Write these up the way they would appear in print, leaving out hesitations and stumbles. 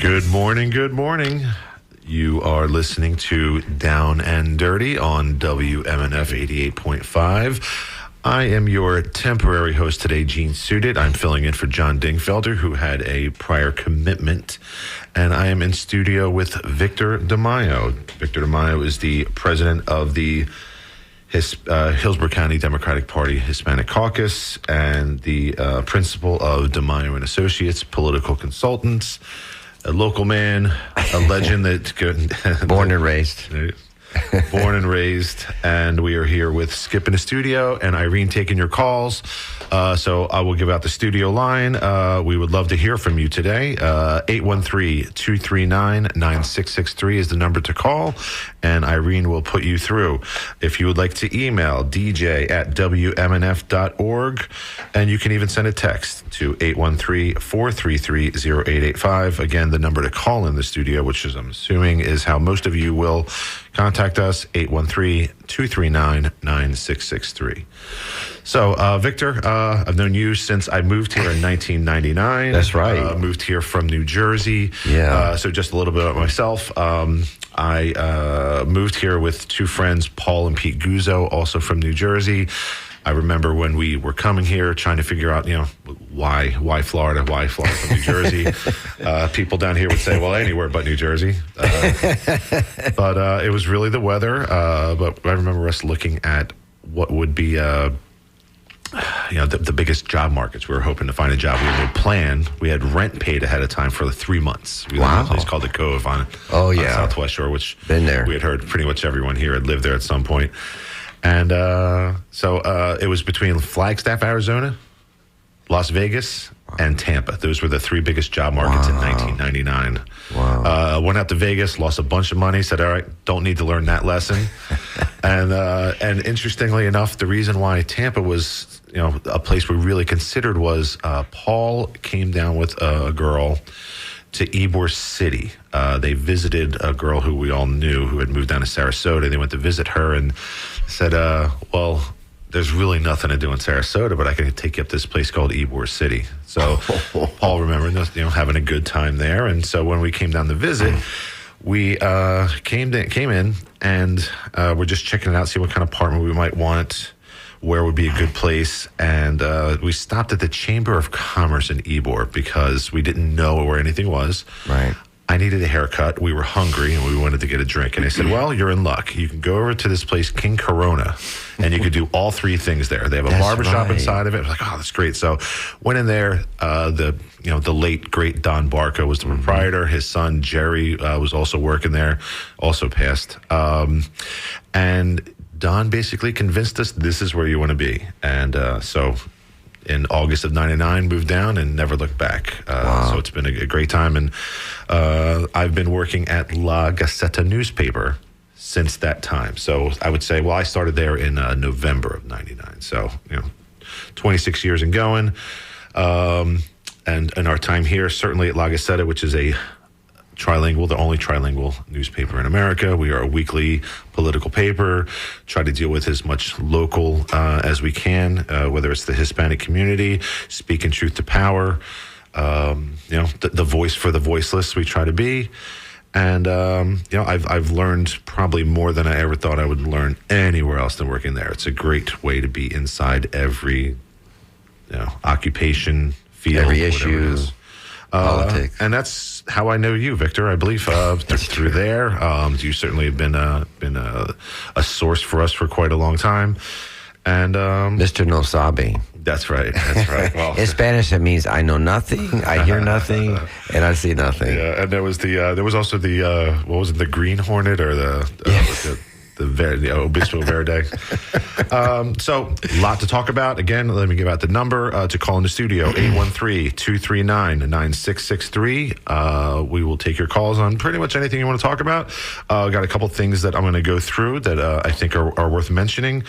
Good morning, good morning. You are listening to Down and Dirty on WMNF 88.5. I am your temporary host today, Gene Suited. I'm filling in for John Dingfelder, who had a prior commitment. And I am in studio with Victor DeMaio. Victor DeMaio is the president of the Hillsborough County Democratic Party Hispanic Caucus and the principal of DeMaio and Associates, political consultants, a local man, a legend that... Born and raised. Born and raised, and we are here with Skip in the studio and Irene taking your calls. So I will give out the studio line. We would love to hear from you today. 813-239-9663 is the number to call, and Irene will put you through. If you would like to email dj@wmnf.org, and you can even send a text to 813-433-0885. Again, the number to call in the studio, which is, I'm assuming, is how most of you will contact us, 813-239-9663. So, Victor, I've known you since I moved here in 1999. That's right. Moved here from New Jersey. Yeah. So just a little bit about myself. I moved here with two friends, Paul and Pete Guzzo, also from New Jersey. I remember when we were coming here trying to figure out, why Florida from New Jersey. People down here would say, well, anywhere but New Jersey. But it was really the weather. But I remember us looking at what would be, the biggest job markets. We were hoping to find a job. We had no plan. We had rent paid ahead of time for 3 months. We lived in a place called the Cove on Southwest Shore, which been there. We had heard pretty much everyone here had lived there at some point. And so it was between Flagstaff, Arizona, Las Vegas, and Tampa. Those were the three biggest job markets in 1999. Wow. Went out to Vegas, lost a bunch of money, said, all right, don't need to learn that lesson. And interestingly enough, the reason why Tampa was, a place we really considered was Paul came down with a girl to Ybor City. They visited a girl who we all knew who had moved down to Sarasota. They went to visit her and said, well, there's really nothing to do in Sarasota, but I can take you up to this place called Ybor City. So Paul remembered, having a good time there. And so when we came down to visit, we came in and we're just checking it out, see what kind of apartment we might want, where would be a good place. And we stopped at the Chamber of Commerce in Ybor because we didn't know where anything was. Right. I needed a haircut. We were hungry and we wanted to get a drink. And I said, well, you're in luck. You can go over to this place, King Corona, and you can do all three things there. They have a barbershop inside of it. I was like, oh, that's great. So went in there. The late, great Don Barco was the proprietor. His son, Jerry, was also working there, also passed. And Don basically convinced us this is where you want to be. And so in August of 99, moved down and never looked back. So it's been a great time. And I've been working at La Gaceta newspaper since that time. So I would say, I started there in November of 99. So, 26 years and going. And our time here, certainly at La Gaceta, which is a trilingual, the only trilingual newspaper in America. We are a weekly political paper, try to deal with as much local as we can, whether it's the Hispanic community, speaking truth to power, the voice for the voiceless we try to be. And, I've learned probably more than I ever thought I would learn anywhere else than working there. It's a great way to be inside every, occupation, field, every issue. Politics. And that's how I know you, Victor. I believe through there. You certainly have been a source for us for quite a long time. And Mr. No Sabe. That's right. Well, in Spanish, it means I know nothing, I hear nothing, and I see nothing. Yeah, and there was also the what was it, the Green Hornet or the Obispo Verde. So a lot to talk about. Again, let me give out the number to call in the studio, 813-239-9663. We will take your calls on pretty much anything you want to talk about. Got a couple things that I'm going to go through that I think are worth mentioning.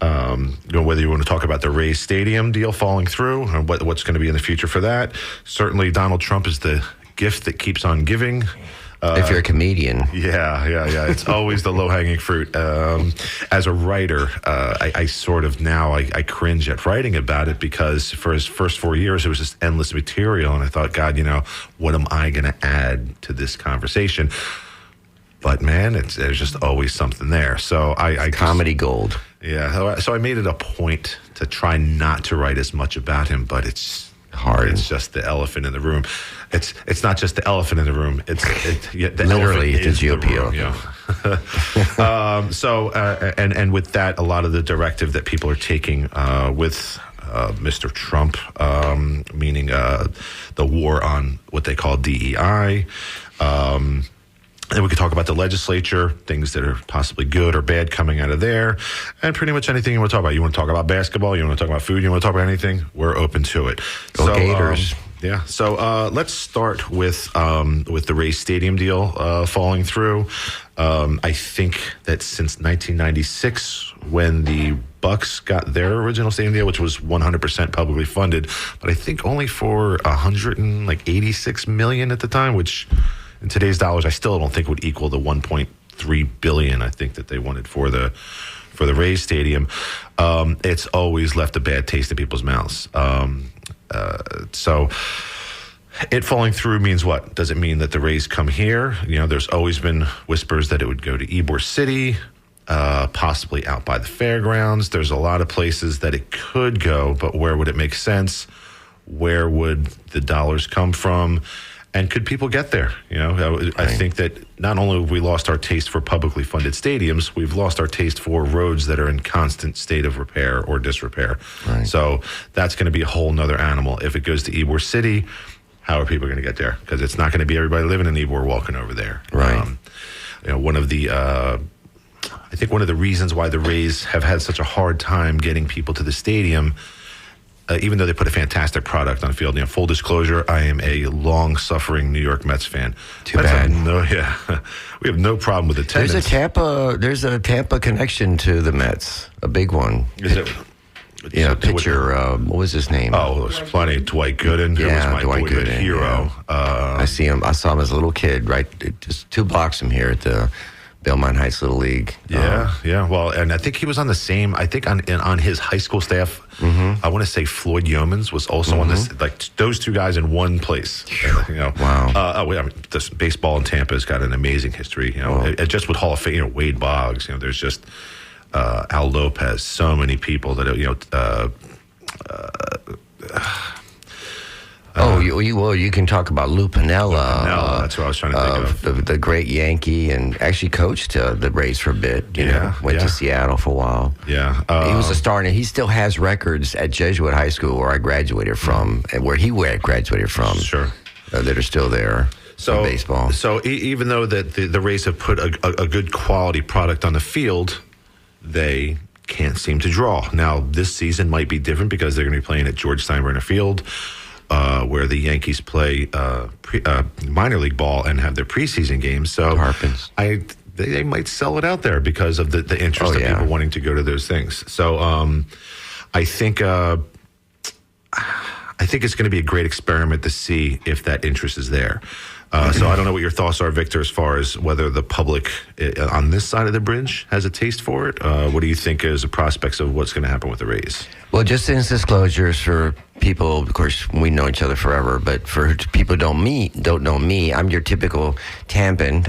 Whether you want to talk about the Rays Stadium deal falling through or what's going to be in the future for that. Certainly Donald Trump is the gift that keeps on giving. If you're a comedian. Yeah. It's always the low-hanging fruit. As a writer, I sort of now, I cringe at writing about it because for his first 4 years, it was just endless material. And I thought, God, what am I going to add to this conversation? But, man, there's just always something there. So I comedy gold. Yeah. So I made it a point to try not to write as much about him, but it's hard. It's just the elephant in the room. It's not just the elephant in the room. The literally elephant is the GOP. And with that, a lot of the directive that people are taking with Mr. Trump, meaning the war on what they call DEI. And we could talk about the legislature, things that are possibly good or bad coming out of there, and pretty much anything you want to talk about. You want to talk about basketball, you want to talk about food, you want to talk about anything, we're open to it. Go Gators. So let's start with the Rays Stadium deal falling through. I think that since 1996, when the Bucks got their original stadium deal, which was 100% publicly funded, but I think only for $186 million at the time, which in today's dollars, I still don't think would equal the $1.3 billion I think that they wanted for the Rays Stadium. It's always left a bad taste in people's mouths. So it falling through means what? Does it mean that the Rays come here? There's always been whispers that it would go to Ybor City, possibly out by the fairgrounds. There's a lot of places that it could go, but where would it make sense? Where would the dollars come from? And could people get there? I think that not only have we lost our taste for publicly funded stadiums, we've lost our taste for roads that are in constant state of repair or disrepair. Right. So that's going to be a whole nother animal. If it goes to Ybor City, how are people going to get there? Because it's not going to be everybody living in Ybor walking over there. Right. One of the reasons why the Rays have had such a hard time getting people to the stadium, even though they put a fantastic product on the field. Full disclosure, I am a long-suffering New York Mets fan. Too bad. We have no problem with attendance. There's a Tampa connection to the Mets, a big one. Is it? Pitcher. What was his name? Oh, there was plenty. Dwight Gooden, who was my boyhood hero. Yeah. I saw him as a little kid, right, just 2 blocks from here at the Belmont Heights Little League. Yeah. Well, and I think he was on the same. I think on his high school staff. I want to say Floyd Yeomans was also on this. Like those 2 guys in one place. Wow. This baseball in Tampa has got an amazing history. Just with Hall of Fame. Wade Boggs. There's just Al Lopez. So many people that you can talk about Lou Piniella. That's what I was trying to think of. The great Yankee, and actually coached the Rays for a bit. Went to Seattle for a while. Yeah. He was a star, and he still has records at Jesuit High School, where I graduated from, and where he graduated from. Sure. That are still there. in baseball. So even though that the Rays have put a good quality product on the field, they can't seem to draw. Now, this season might be different because they're going to be playing at George Steinbrenner Field, where the Yankees play minor league ball and have their preseason games. So they might sell it out there because of the interest of people wanting to go to those things. So I think it's going to be a great experiment to see if that interest is there. So I don't know what your thoughts are, Victor, as far as whether the public on this side of the bridge has a taste for it. What do you think is the prospects of what's going to happen with the Rays? Well, just in disclosures for people, of course, we know each other forever, but for people who don't know me, I'm your typical Tampan,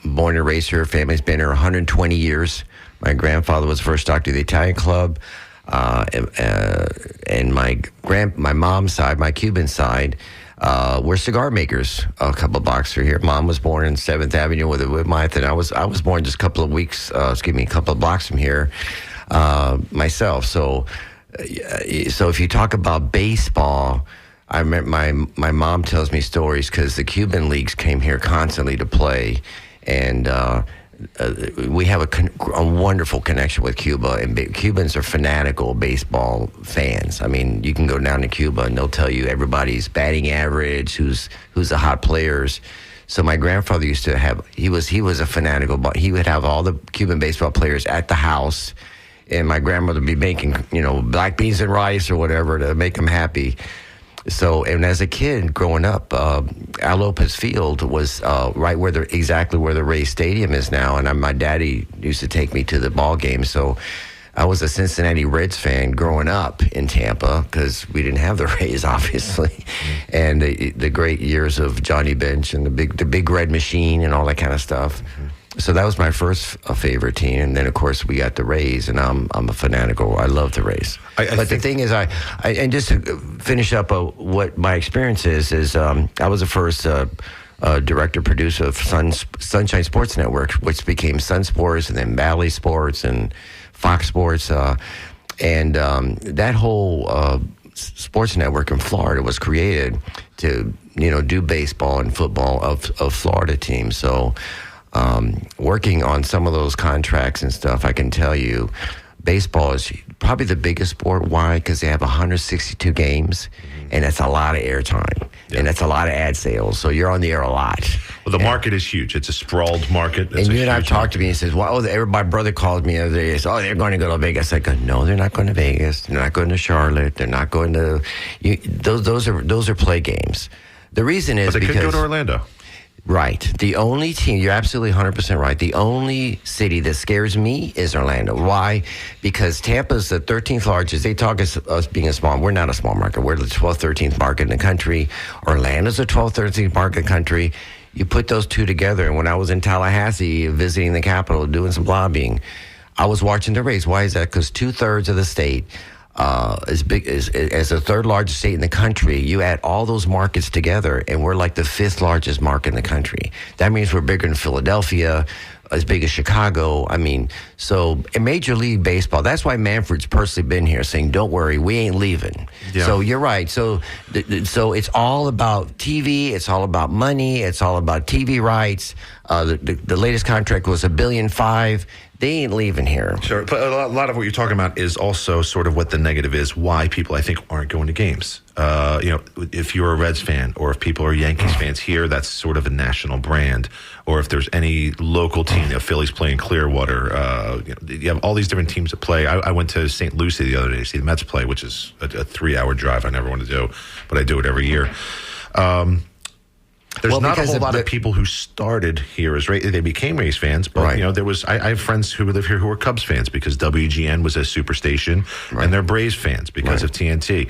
born and raised here. Family's been here 120 years. My grandfather was the first doctor of the Italian Club. And my mom's side, my Cuban side, we're cigar makers a couple of blocks from here. Mom was born in 7th Avenue with my, and I was born just a couple of blocks from here myself. So if you talk about baseball, I remember my mom tells me stories because the Cuban leagues came here constantly to play, and we have a wonderful connection with Cuba, and Cubans are fanatical baseball fans. I mean, you can go down to Cuba and they'll tell you everybody's batting average, who's the hot players. So my grandfather used to have, he was a fanatical, but he would have all the Cuban baseball players at the house, and my grandmother would be making, black beans and rice or whatever to make them happy. So, and as a kid growing up, Al Lopez Field was right exactly where the Rays Stadium is now, and my daddy used to take me to the ball game. So, I was a Cincinnati Reds fan growing up in Tampa because we didn't have the Rays, obviously, and the great years of Johnny Bench and the big red machine and all that kind of stuff. So that was my first favorite team, and then of course we got the Rays, and I'm a fanatical. I love the Rays. But the thing is, and just to finish up what my experience is I was the first director producer of Sunshine Sports Network, which became Sun Sports, and then Bally Sports and Fox Sports, and that whole sports network in Florida was created to do baseball and football of Florida teams. So. Working on some of those contracts and stuff, I can tell you, baseball is probably the biggest sport. Why? Because they have 162 games, and that's a lot of airtime, and that's a lot of ad sales. So you're on the air a lot. Well, the market is huge. It's a sprawled market. And you and I've talked to me and says, "Well, my brother called me the other day. Oh, they're going to go to Vegas." I go, "No, they're not going to Vegas. They're not going to Charlotte. They're not going to. Those are play games. The reason is but they because could go to Orlando." Right. The only team, you're absolutely 100% right. The only city that scares me is Orlando. Why? Because Tampa's the 13th largest. They talk us being a small, we're not a small market. We're the 12th, 13th market in the country. Orlando's the 12th, 13th market in the country. You put those two together. And when I was in Tallahassee visiting the Capitol, doing some lobbying, I was watching the race. Why is that? Because 2/3 of the state, as big as the third largest state in the country, you add all those markets together, and we're like the 5th largest market in the country. That means we're bigger than Philadelphia, as big as Chicago. I mean, so in Major League Baseball, that's why Manfred's personally been here saying, "Don't worry, we ain't leaving." Yeah. So you're right. So it's all about TV. It's all about money. It's all about TV rights. The latest contract was $1.5 billion. They ain't leaving here. Sure, but a lot of what you're talking about is also sort of what the negative is, why people, I think, aren't going to games. If you're a Reds fan or if people are Yankees fans here, that's sort of a national brand. Or if there's any local team, Philly's playing Clearwater, you have all these different teams that play. I went to St. Lucie the other day to see the Mets play, which is a 3-hour drive I never want to do, but I do it every year. There's not a whole lot of people who started here as Rays. They became Rays fans, but right. I have friends who live here who are Cubs fans because WGN was a superstation, right. And they're Braves fans because of TNT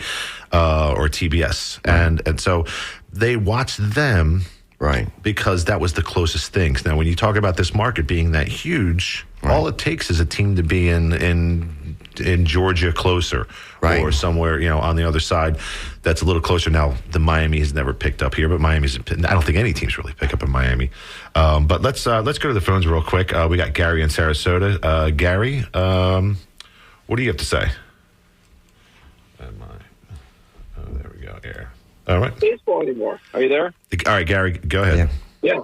or TBS, right. and so they watched them, right? Because that was the closest things. Now, when you talk about this market being that huge, right. All it takes is a team to be in Georgia closer, right. Or somewhere on the other side that's a little closer. Now the Miami has never picked up here, but I don't think any teams really pick up in Miami. But let's go to the phones real quick. We got Gary in Sarasota. Gary, what do you have to say? There we go. Air. All right. Baseball anymore? Are you there? All right, Gary, go ahead. Yeah.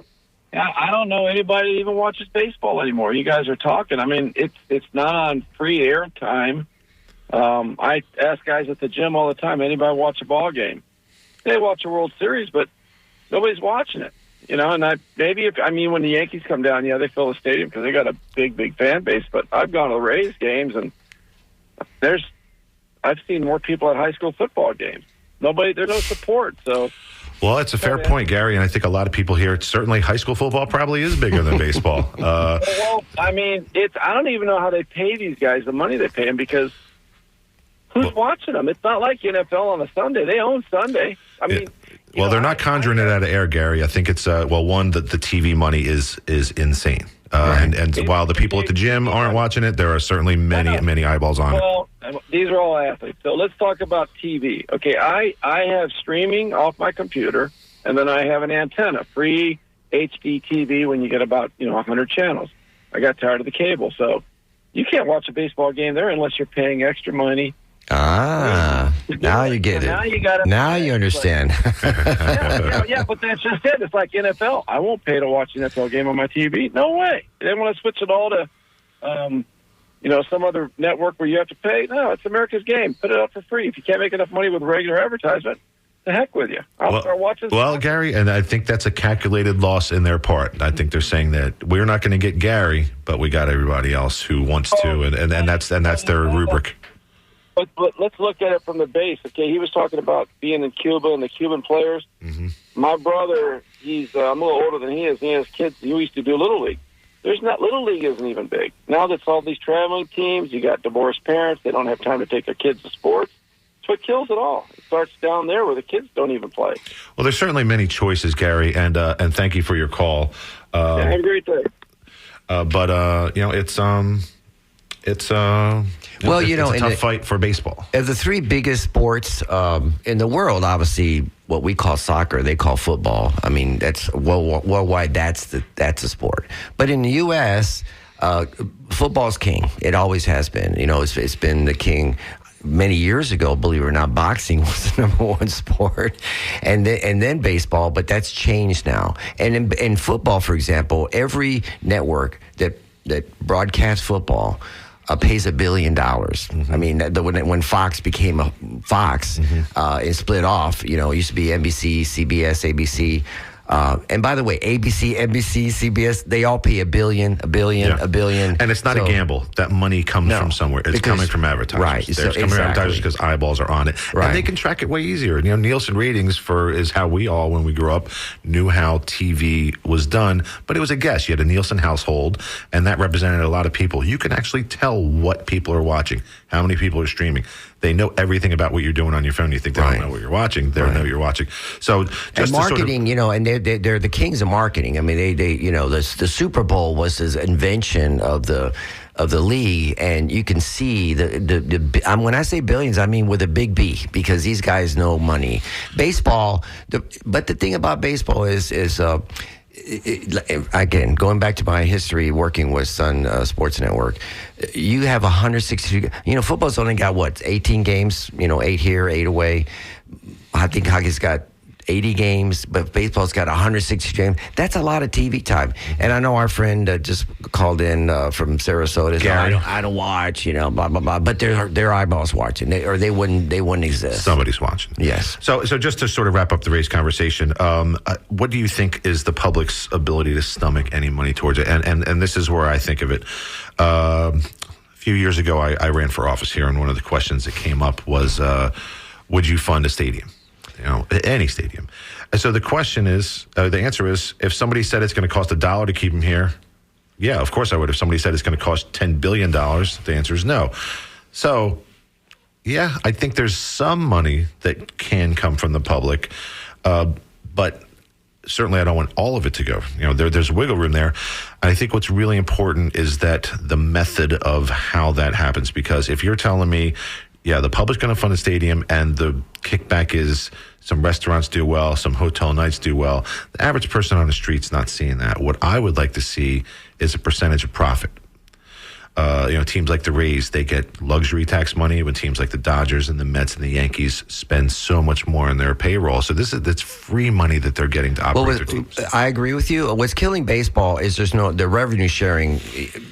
I don't know anybody that even watches baseball anymore. You guys are talking. I mean, it's not on free air time. I ask guys at the gym all the time, anybody watch a ball game? They watch a World Series, but nobody's watching it. And when the Yankees come down, they fill the stadium because they got a big fan base. But I've gone to the Rays games, and I've seen more people at high school football games. There's no support, so... Well, it's a fair point, Gary, and I think a lot of people here, certainly high school football probably is bigger than baseball. I don't even know how they pay these guys the money they pay them because who's watching them? It's not like NFL on a Sunday. They own Sunday. They're not conjuring it out of air, Gary. I think it's, one, that the TV money is insane. Right. And while the people at the gym aren't watching it, there are certainly many eyeballs on it. Well, these are all athletes. So let's talk about TV. Okay, I have streaming off my computer, and then I have an antenna, free HD TV when you get about 100 channels. I got tired of the cable, so you can't watch a baseball game there unless you're paying extra money. Now you get it. Now you understand. But that's just it. It's like NFL. I won't pay to watch an NFL game on my TV. No way. They want to switch it all to, some other network where you have to pay. No, it's America's game. Put it up for free. If you can't make enough money with regular advertisement, the heck with you. I'll start watching. Well, Gary, and I think that's a calculated loss in their part. I think they're saying that we're not going to get Gary, but we got everybody else who wants to, and that's their rubric. But let's look at it from the base. Okay, he was talking about being in Cuba and the Cuban players. Mm-hmm. My brother, I'm a little older than he is. He has kids. He used to do Little League. Little League isn't even big. Now that's all these traveling teams. You got divorced parents. They don't have time to take their kids to sports. It's what kills it all. It starts down there where the kids don't even play. Well, there's certainly many choices, Gary, and thank you for your call. Yeah, have a great day. But it's well, it's a tough fight for baseball. Of the three biggest sports in the world, obviously, what we call soccer, they call football. I mean, that's worldwide. That's a sport. But in the U.S., football's king. It always has been. You know, it's been the king. Many years ago, believe it or not, boxing was the number one sport, and then baseball. But that's changed now. And in football, for example, every network that broadcasts football pays $1 billion. Mm-hmm. I mean, when Fox became a Fox, it split off. You know, it used to be NBC, CBS, ABC. And by the way, ABC, NBC, CBS, they all pay $1 billion. And it's not a gamble. That money comes from somewhere. It's coming from advertisers. Right. It's coming from advertisers because eyeballs are on it. Right. And they can track it way easier. You know, Nielsen ratings is how we all, when we grew up, knew how TV was done. But it was a guess. You had a Nielsen household, and that represented a lot of people. You can actually tell what people are watching, how many people are streaming. They know everything about what you're doing on your phone. You think they don't know what you're watching. They know what you're watching. So just and marketing, you know, and they're the kings of marketing. I mean, they you know, the Super Bowl was this invention of the league, and you can see when I say billions, I mean with a big B, because these guys know money. Baseball, but the thing about baseball is again, going back to my history working with Sun Sports Network, you have 160. You know, football's only got 18 games. You know, 8 here, 8 away. I think hockey's got 80 games, but baseball's got 160 games. That's a lot of TV time. And I know our friend just called in from Sarasota. Gary. I don't watch, you know, blah blah blah. But their eyeballs watching, they wouldn't exist. Somebody's watching. Yes. So just to sort of wrap up the race conversation, what do you think is the public's ability to stomach any money towards it? And this is where I think of it. A few years ago, I ran for office here, and one of the questions that came up was, would you fund a stadium? You know, any stadium. And so the question is, the answer is, if somebody said it's going to cost $1 to keep him here, yeah, of course I would. If somebody said it's going to cost $10 billion, the answer is no. So, yeah, I think there's some money that can come from the public, but certainly I don't want all of it to go. You know, there's wiggle room there. And I think what's really important is that the method of how that happens, because if you're telling me, yeah, the public's going to fund a stadium, and the kickback is some restaurants do well, some hotel nights do well. The average person on the street's not seeing that. What I would like to see is a percentage of profit. You know, teams like the Rays, they get luxury tax money when teams like the Dodgers and the Mets and the Yankees spend so much more on their payroll. So that's free money that they're getting to operate their teams. I agree with you. What's killing baseball is the revenue sharing.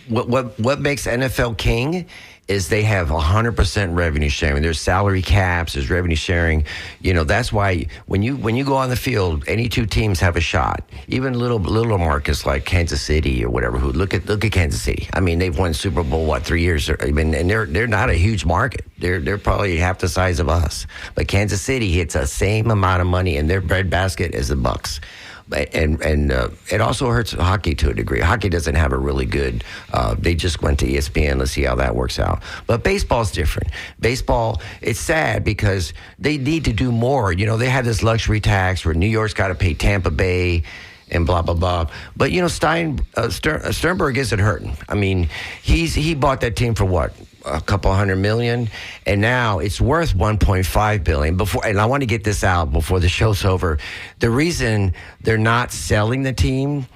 What makes NFL king is they have 100% revenue sharing. There's salary caps, there's revenue sharing. You know, that's why when you go on the field, any two teams have a shot. Even little markets like Kansas City or whatever. Who look at Kansas City. I mean, they've won Super Bowl 3 years. I mean, and they're not a huge market. They're probably half the size of us. But Kansas City hits the same amount of money in their breadbasket as the Bucks. And it also hurts hockey to a degree. Hockey doesn't have a really good. They just went to ESPN. Let's see how that works out. But baseball's different. Baseball, it's sad because they need to do more. You know, they have this luxury tax where New York's got to pay Tampa Bay and blah blah blah. But you know, Sternberg isn't hurting. I mean, he bought that team for what? A couple $100 million, and now it's worth $1.5 billion. And I want to get this out before the show's over. The reason they're not selling the team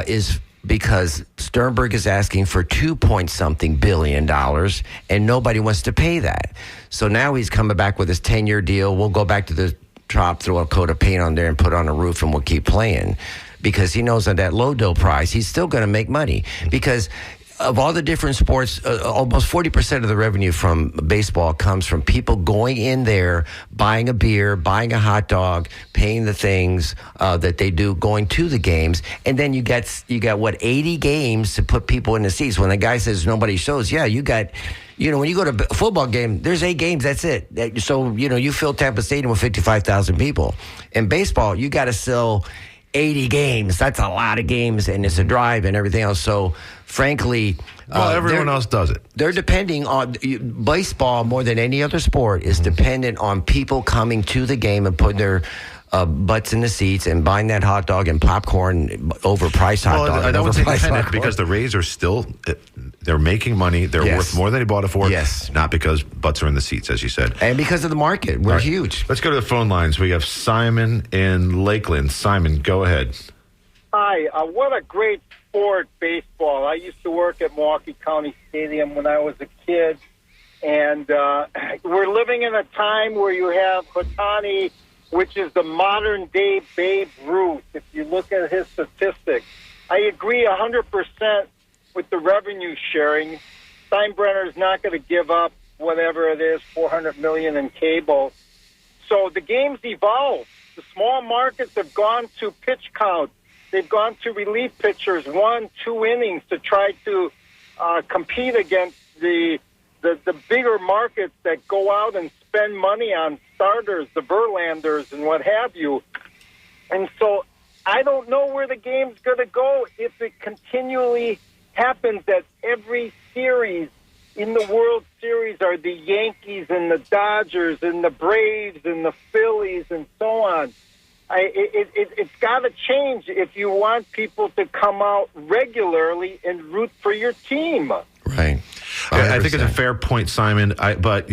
is because Sternberg is asking for $2-point-something billion, and nobody wants to pay that. So now he's coming back with his 10-year deal. We'll go back to the top, throw a coat of paint on there, and put on a roof, and we'll keep playing, because he knows at that low dough price, he's still going to make money because. Of all the different sports, almost 40% of the revenue from baseball comes from people going in there, buying a beer, buying a hot dog, paying the things that they do, going to the games, and then you got 80 games to put people in the seats. When the guy says nobody shows, yeah, you got when you go to a football game, there's 8 games. That's it. So, you fill Tampa Stadium with 55,000 people. In baseball, you got to sell 80 games. That's a lot of games, and it's a drive and everything else. So, frankly, everyone else does it. They're depending on baseball more than any other sport is dependent on people coming to the game and putting their butts in the seats and buying that hot dog and popcorn overpriced hot dog. I don't say dependent because the Rays are still they're making money. They're worth more than they bought it for. Yes. Not because butts are in the seats, as you said. And because of the market. We're huge. Let's go to the phone lines. We have Simon in Lakeland. Simon, go ahead. Hi. What a great sport, baseball. I used to work at Milwaukee County Stadium when I was a kid. And we're living in a time where you have Ohtani, which is the modern-day Babe Ruth, if you look at his statistics. I agree 100% with the revenue sharing. Steinbrenner is not going to give up whatever it is, $400 million in cable. So the game's evolved. The small markets have gone to pitch count. They've gone to relief pitchers, 1-2 innings to try to compete against the bigger markets that go out and spend money on starters, the Verlanders and what have you. And so I don't know where the game's going to go if it continually happens that every series in the World Series are the Yankees and the Dodgers and the Braves and the Phillies and so on. It's got to change if you want people to come out regularly and root for your team. Right. I think it's a fair point, Simon. But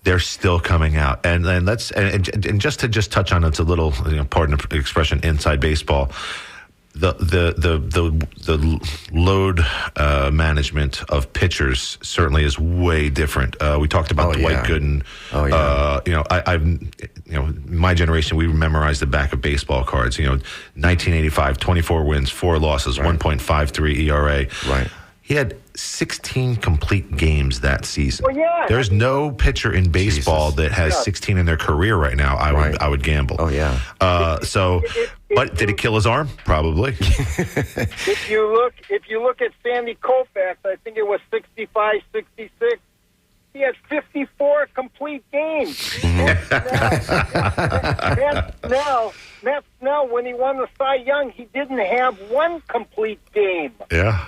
they're still coming out, and let's and just to touch on it's a little, pardon the expression, inside baseball. The load management of pitchers certainly is way different. We talked about Dwight Gooden. My generation, we memorized the back of baseball cards. 1985, 24 wins, 4 losses, 1.53 ERA. Right. He had 16 complete games that season. Well, yeah. There's no pitcher in baseball that has 16 in their career right now. I would gamble. Oh yeah. But did it kill his arm? Probably. If you look at Sandy Koufax, I think it was 65, 66. He had 54 complete games. Now, when he won the Cy Young, he didn't have 1 complete game. Yeah.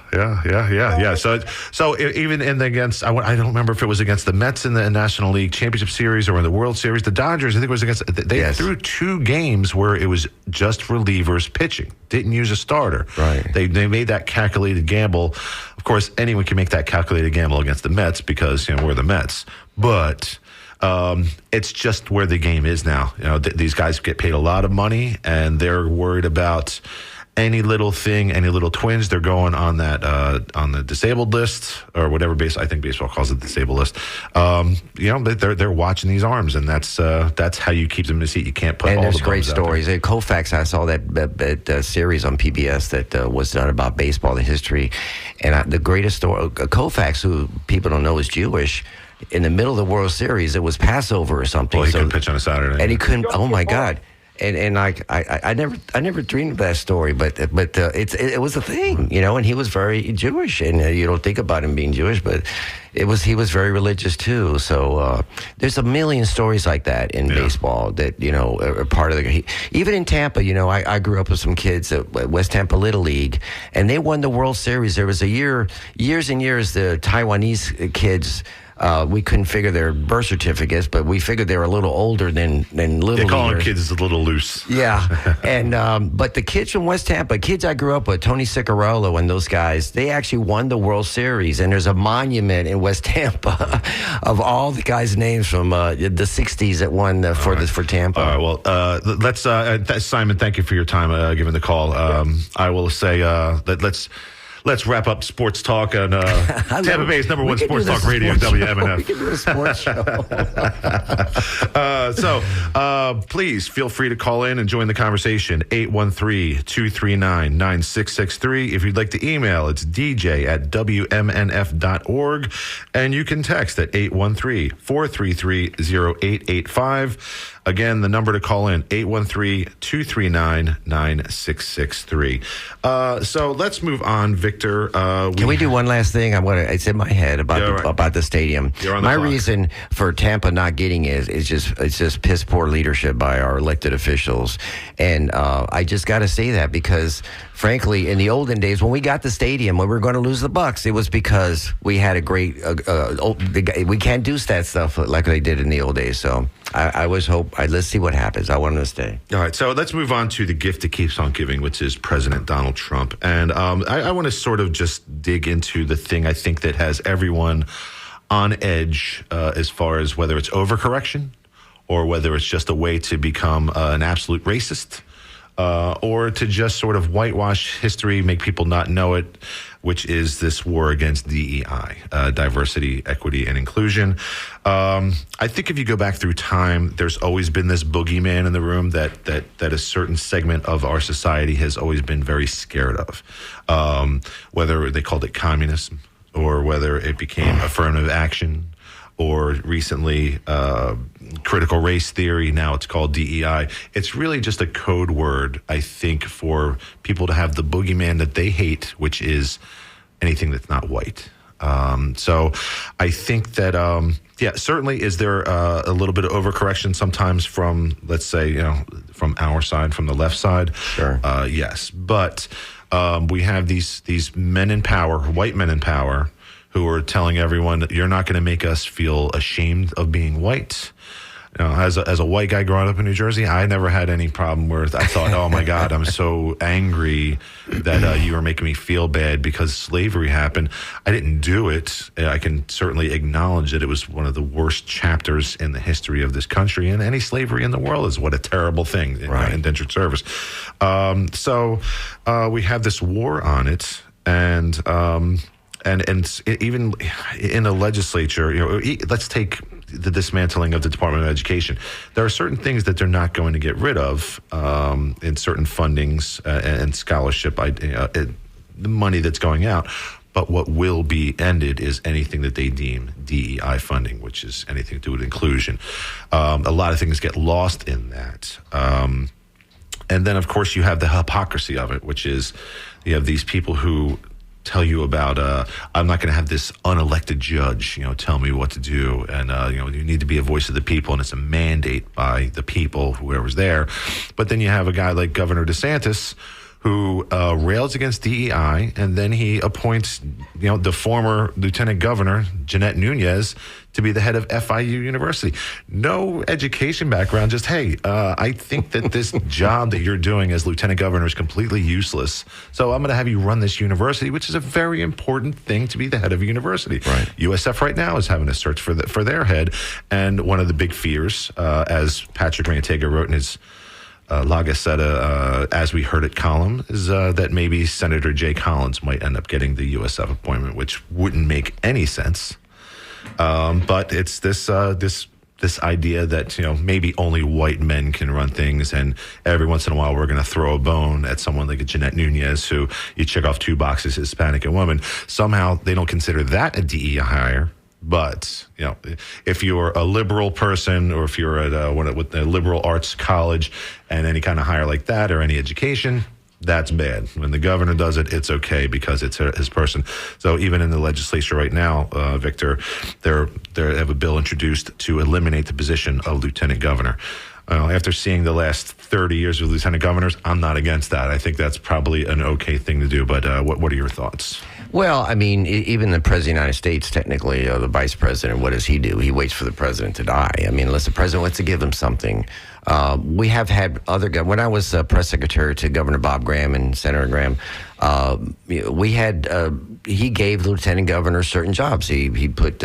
So even against, I don't remember if it was against the Mets in the National League Championship Series or in the World Series. The Dodgers, I think it was against. They threw 2 games where it was just relievers pitching. Didn't use a starter. Right. They made that calculated gamble. Of course, anyone can make that calculated gamble against the Mets because we're the Mets. But it's just where the game is now. These guys get paid a lot of money, and they're worried about any little thing, any little twinge. They're going on that on the disabled list or whatever. I think baseball calls it the disabled list. They're watching these arms, and that's how you keep them in the seat. You can't put. And all there's the great bums out stories. At Koufax, I saw that series on PBS that was done about baseball, the history, and the greatest story. Koufax, who people don't know is Jewish. In the middle of the World Series, it was Passover or something. Well, he couldn't pitch on a Saturday, and he couldn't. Oh my God! And I never dreamed of that story, but it was a thing, And he was very Jewish, and you don't think about him being Jewish, but he was very religious too. So there's a million stories like that in baseball that are part of the. Even in Tampa, I grew up with some kids at West Tampa Little League, and they won the World Series. There was years and years, the Taiwanese kids. We couldn't figure their birth certificates, but we figured they were a little older than little. They call them kids a little loose. Yeah, and but the kids from West Tampa, kids I grew up with, Tony Ciccarello and those guys, they actually won the World Series, and there's a monument in West Tampa of all the guys' names from the '60s that won for Tampa. All right, well, let's Simon, thank you for your time giving the call. I will say that let's wrap up sports talk on Tampa Bay's number 1 sports talk radio, WMNF. We can do a sports show. So please feel free to call in and join the conversation, 813-239-9663. If you'd like to email, it's dj@wmnf.org. And you can text at 813-433-0885. Again, the number to call in, 813-239-9663. So let's move on, Victor. Victor. Can we do one last thing? It's in my head about the stadium. You're on the my clock. reason for Tampa not getting it is just piss poor leadership by our elected officials, and I just got to say that because, frankly, in the olden days when we got the stadium, when we were going to lose the Bucks, it was because we had a great. We can't do that stuff like they did in the old days. So I always hope. Let's see what happens. I want them to stay. All right, so let's move on to the gift that keeps on giving, which is President Donald Trump. And I want to sort of just dig into the thing I think that has everyone on edge as far as whether it's overcorrection or whether it's just a way to become an absolute racist or to just sort of whitewash history, make people not know it, which is this war against DEI, diversity, equity, and inclusion. I think if you go back through time, there's always been this boogeyman in the room that a certain segment of our society has always been very scared of, whether they called it communism or whether it became affirmative action or recently critical race theory. Now it's called DEI. It's really just a code word, I think, for people to have the boogeyman that they hate, which is anything that's not white. So I think that, certainly is there a little bit of overcorrection sometimes from, let's say, from our side, from the left side? Sure. Yes. But we have these men in power, white men in power, who are telling everyone that you're not going to make us feel ashamed of being white. As a white guy growing up in New Jersey, I never had any problem where I thought, oh my God, I'm so angry that you were making me feel bad because slavery happened. I didn't do it. I can certainly acknowledge that it was one of the worst chapters in the history of this country, and any slavery in the world is what a terrible thing, Right. Indentured service. So we have this war on it, and even in the legislature, let's take the dismantling of the Department of Education. There are certain things that they're not going to get rid of in certain fundings and scholarship, the money that's going out. But what will be ended is anything that they deem DEI funding, which is anything to do with inclusion. A lot of things get lost in that. And then, of course, you have the hypocrisy of it, which is you have these people who tell you about I'm not going to have this unelected judge tell me what to do, and you need to be a voice of the people, and it's a mandate by the people, whoever's there. But then you have a guy like Governor DeSantis who rails against DEI, and then he appoints the former Lieutenant Governor Jeanette Nunez to be the head of FIU University. No education background, just, hey, I think that this job that you're doing as Lieutenant Governor is completely useless, so I'm going to have you run this university, which is a very important thing to be the head of a university. Right. USF right now is having a search for their head, and one of the big fears, as Patrick Rantega wrote in his La Gazzetta, as we heard it column, is that maybe Senator Jay Collins might end up getting the USF appointment, which wouldn't make any sense. But it's this idea that maybe only white men can run things, and every once in a while we're going to throw a bone at someone like a Jeanette Nunez, who you check off 2 boxes, Hispanic and woman. Somehow they don't consider that a DEI hire. But if you're a liberal person, or if you're at with a liberal arts college and any kind of hire like that, or any education, that's bad. When the governor does it, it's okay because it's his person. So even in the legislature right now, Victor, they have a bill introduced to eliminate the position of lieutenant governor. After seeing the last 30 years of lieutenant governors, I'm not against that. I think that's probably an okay thing to do. But what are your thoughts? Well, I mean, even the president of the United States, technically, the vice president, what does he do? He waits for the president to die. I mean, unless the president wants to give him something. We have had when I was press secretary to Governor Bob Graham and Senator Graham, we had, he gave the lieutenant governor certain jobs. He put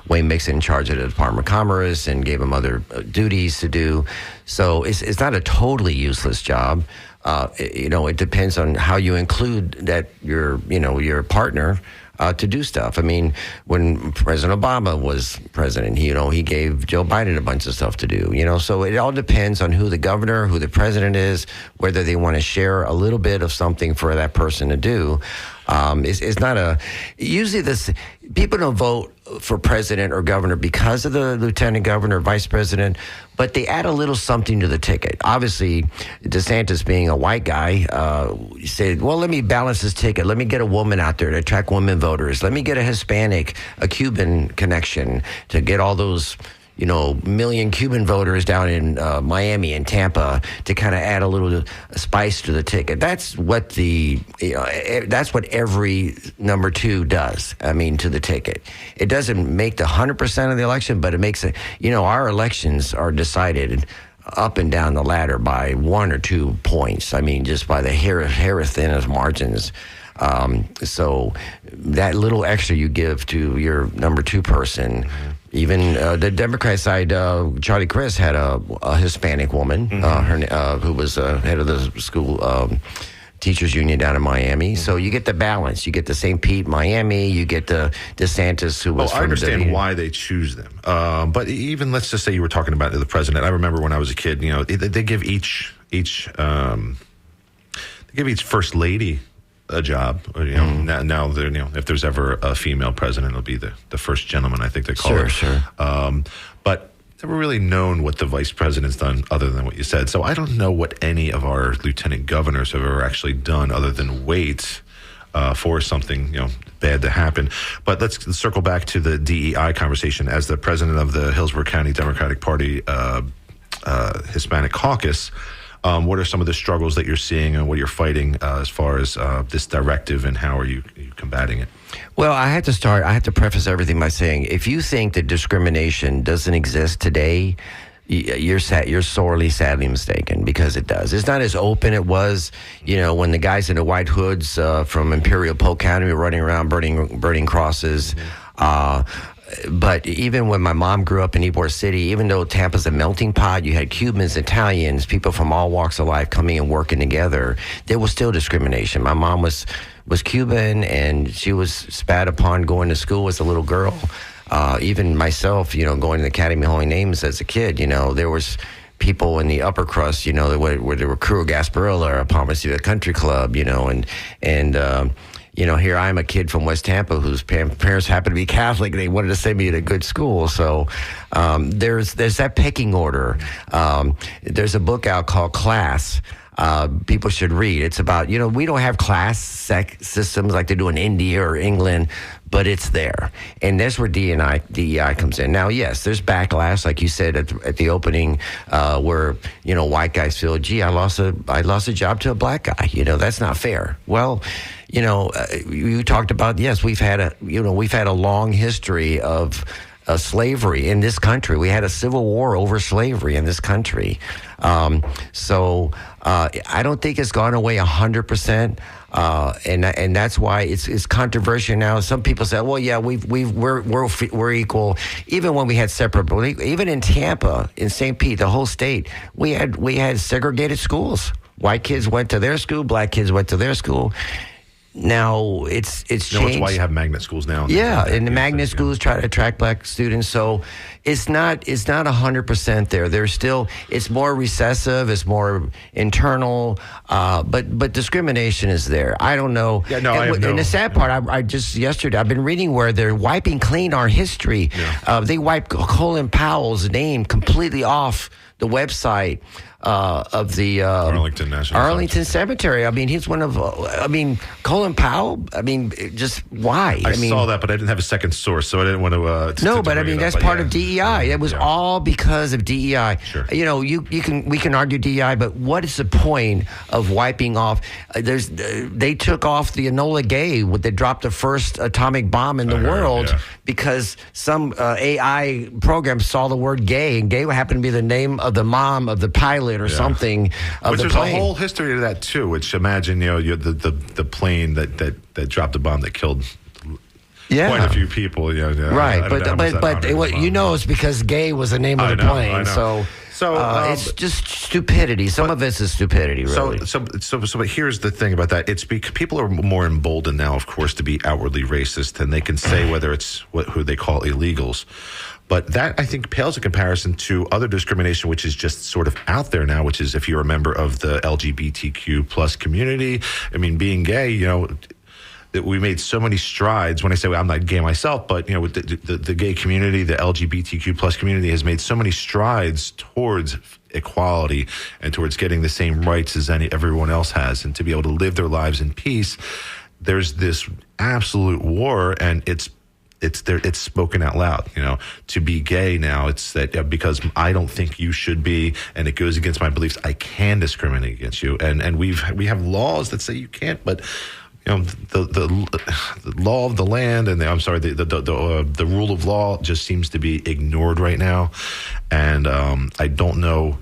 Wayne Mixon in charge of the Department of Commerce and gave him other duties to do. So it's not a totally useless job. It depends on how you include that your partner to do stuff. I mean, when President Obama was president, he gave Joe Biden a bunch of stuff to do. So it all depends on who the governor, who the president is, whether they want to share a little bit of something for that person to do. It's not usually this. People don't vote for president or governor because of the lieutenant governor, vice president, but they add a little something to the ticket. Obviously, DeSantis being a white guy, said, well, let me balance this ticket. Let me get a woman out there to attract women voters. Let me get a Hispanic, a Cuban connection to get all those million Cuban voters down in Miami and Tampa to kind of add a little spice to the ticket. That's what that's what every number two does. I mean, to the ticket. It doesn't make the 100% of the election, but it makes it. Our elections are decided up and down the ladder by 1 or 2 points. I mean, just by the hair thinnest margins. So that little extra you give to your number two person. Even the Democrat side, Charlie Crist had a Hispanic woman who was head of the school teachers union down in Miami. So you get the balance. You get the St. Pete, Miami. You get the DeSantis, who was. I understand why they choose them. But even let's just say you were talking about the president. I remember when I was a kid. They give each first lady a job. Now they're, if there's ever a female president, it'll be the first gentleman, I think they call it. Sure. But never really known what the vice president's done other than what you said. So I don't know what any of our lieutenant governors have ever actually done other than wait for something bad to happen. But let's circle back to the DEI conversation. As the president of the Hillsborough County Democratic Party Hispanic Caucus, what are some of the struggles that you're seeing and what you're fighting as far as this directive, and how are you combating it? Well, I have to preface everything by saying, if you think that discrimination doesn't exist today, you're sorely, sadly mistaken, because it does. It's not as open it was, when the guys in the white hoods from Imperial Polk County were running around burning crosses. But even when my mom grew up in Ybor City, even though Tampa's a melting pot, you had Cubans, Italians, people from all walks of life coming and working together. There was still discrimination. My mom was Cuban, and she was spat upon going to school as a little girl. Even myself, going to the Academy of Holy Names as a kid, there was people in the upper crust, where there were Crew Gasparilla or Palmer City Country Club, here I'm a kid from West Tampa whose parents happen to be Catholic. They wanted to send me to a good school. So there's that pecking order. There's a book out called Class. People should read. It's about, we don't have class systems like they do in India or England, but it's there. And that's where DEI comes in. Now, yes, there's backlash, like you said at the opening, where, white guys feel, gee, I lost a job to a black guy. That's not fair. Well, you talked about, yes, we've had a long history of slavery in this country. We had a civil war over slavery in this country. So I don't think it's gone away 100%. And that's why it's controversial now. Some people say, well, yeah, we're equal. Even when we had separate, even in Tampa, in St. Pete, the whole state, we had segregated schools. White kids went to their school, black kids went to their school. Now it's changed. That's why you have magnet schools now. Yeah, and the magnet schools try to attract black students. So it's not 100% there. There's still, it's more recessive, it's more internal, but discrimination is there. I don't know. Yeah, no, and the sad part, I just yesterday I've been reading where they're wiping clean our history. Yeah. They wiped Colin Powell's name completely off the website of the Arlington Cemetery. I mean, he's one of. Colin Powell. Just why? I saw that, but I didn't have a second source, so I didn't want to. No, but that's part of DEI. It was all because of DEI. Sure. We can argue DEI, but what is the point of wiping off? They took off the Enola Gay. They dropped the first atomic bomb in the world because some AI program saw the word gay, and gay happened to be the name of the mom of the pilot or something of which the there's plane. A whole history to that too. Which imagine the plane that dropped the bomb that killed quite a few people. Right, but it's because gay was the name of the plane. So it's just stupidity. Some of it's stupidity, really. But here's the thing about that: it's people are more emboldened now, of course, to be outwardly racist, and they can say whether it's who they call illegals. But that, I think, pales in comparison to other discrimination, which is just sort of out there now, which is if you're a member of the LGBTQ plus community. I mean, being gay, that we made so many strides. When I say, well, I'm not gay myself, but with the gay community, the LGBTQ plus community has made so many strides towards equality and towards getting the same rights as everyone else has, and to be able to live their lives in peace. There's this absolute war, and it's spoken out loud. To be gay now, it's that because I don't think you should be, and it goes against my beliefs, I can discriminate against you. And we have laws that say you can't, but the law of the land and the rule of law just seems to be ignored right now. And I don't know.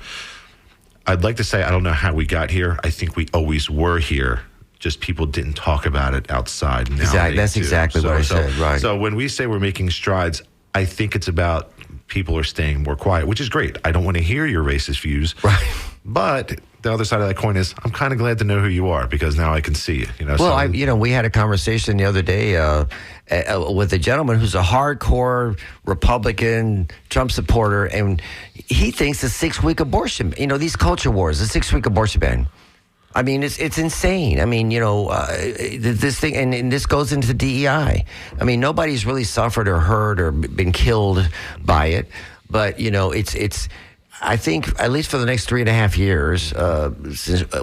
I'd like to say I don't know how we got here. I think we always were here. Just people didn't talk about it outside. Exactly. That's exactly what I said. Right. So when we say we're making strides, I think it's about people are staying more quiet, which is great. I don't want to hear your racist views. Right. But the other side of that coin is I'm kind of glad to know who you are, because now I can see you. Well, we had a conversation the other day with a gentleman who's a hardcore Republican Trump supporter, and he thinks the 6-week abortion, these culture wars, the 6-week abortion ban. I mean, it's insane. I mean, this thing, and this goes into DEI. I mean, nobody's really suffered or hurt or been killed by it, but it's. I think at least for the next 3.5 years,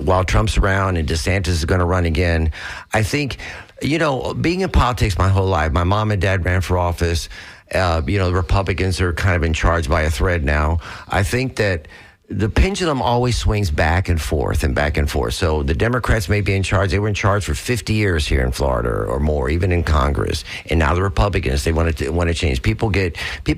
while Trump's around and DeSantis is going to run again, I think, being in politics my whole life, my mom and dad ran for office. The Republicans are kind of in charge by a thread now. I think that the pendulum always swings back and forth and back and forth. So the Democrats may be in charge. They were in charge for 50 years here in Florida or more, even in Congress. And now the Republicans, they want to change. People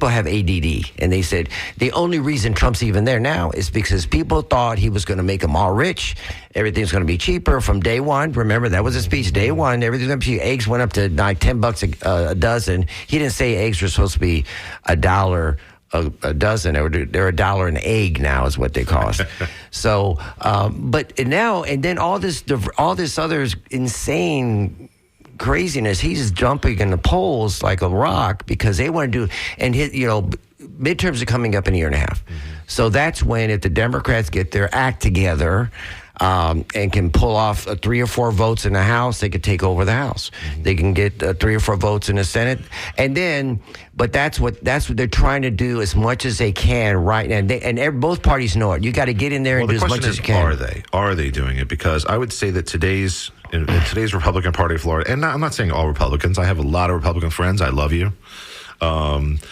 have ADD. And they said the only reason Trump's even there now is because people thought he was going to make them all rich. Everything's going to be cheaper from day one. Remember, that was his speech. Day one, everything's going to be cheap. Eggs went up to like $10 a dozen. He didn't say eggs were supposed to be $1 a dozen. They're $1 an egg now is what they cost. So, but now and then all this other insane craziness. He's jumping in the polls like a rock because they want to do. And midterms are coming up in a year and a half. Mm-hmm. So that's when, if the Democrats get their act together. And can pull off 3 or 4 votes in the House, they could take over the House. Mm-hmm. They can get 3 or 4 votes in the Senate, and then, but that's what they're trying to do as much as they can right now. And both parties know it. You got to get in there and do as much as you can. Are they doing it? Because I would say that today's Republican Party of Florida, and I'm not saying all Republicans. I have a lot of Republican friends. I love you.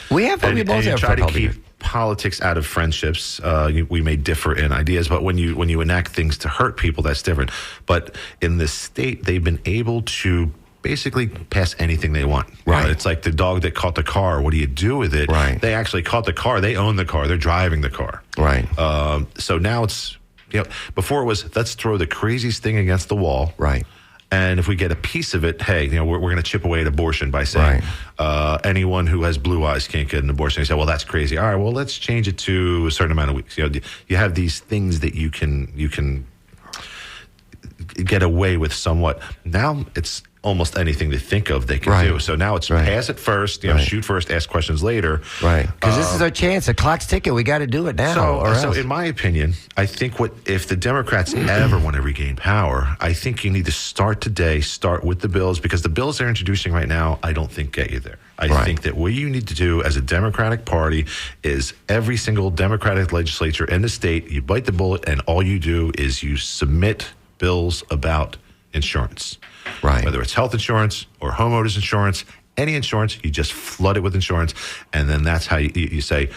We both have try to keep politics out of friendships. We may differ in ideas, but when you enact things to hurt people, that's different. But in this state, they've been able to basically pass anything they want. Right. It's like the dog that caught the car. What do you do with it? Right. They actually caught the car. They own the car. They're driving the car. Right. So now it's, before it was, let's throw the craziest thing against the wall. Right. And if we get a piece of it, hey, we're going to chip away at abortion by saying anyone who has blue eyes can't get an abortion. You say, well, that's crazy. All right, well, let's change it to a certain amount of weeks. You have these things that you can get away with somewhat. Now it's almost anything they think of they can do. So now it's pass it first, shoot first, ask questions later. Right. Because this is our chance. The clock's ticking. We got to do it now. So in my opinion, I think if the Democrats ever want to regain power, I think you need to start today, start with the bills, because the bills they're introducing right now, I don't think get you there. I think that what you need to do as a Democratic Party is every single Democratic legislature in the state, you bite the bullet and all you do is you submit bills about insurance. Right. Whether it's health insurance or homeowners insurance, any insurance, you just flood it with insurance. And then that's how you say